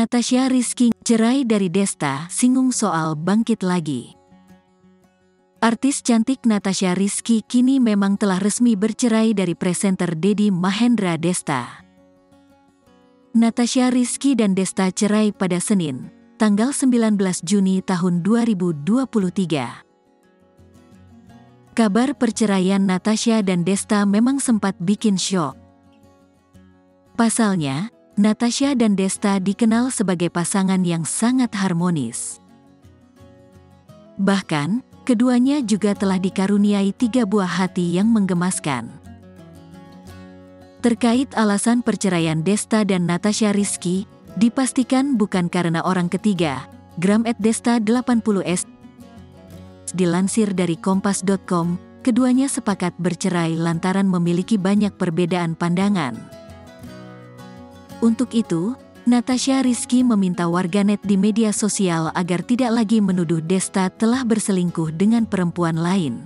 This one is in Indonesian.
Natasha Rizky cerai dari Desta, singgung soal bangkit lagi. Artis cantik Natasha Rizky kini memang telah resmi bercerai dari presenter Deddy Mahendra Desta. Natasha Rizky dan Desta cerai pada Senin, tanggal 19 Juni tahun 2023. Kabar perceraian Natasha dan Desta memang sempat bikin syok. Pasalnya, Natasha dan Desta dikenal sebagai pasangan yang sangat harmonis. Bahkan, keduanya juga telah dikaruniai 3 buah hati yang menggemaskan. Terkait alasan perceraian Desta dan Natasha Rizky, dipastikan bukan karena orang ketiga. @Desta80s dilansir dari kompas.com, keduanya sepakat bercerai lantaran memiliki banyak perbedaan pandangan. Untuk itu, Natasha Rizky meminta warganet di media sosial agar tidak lagi menuduh Desta telah berselingkuh dengan perempuan lain.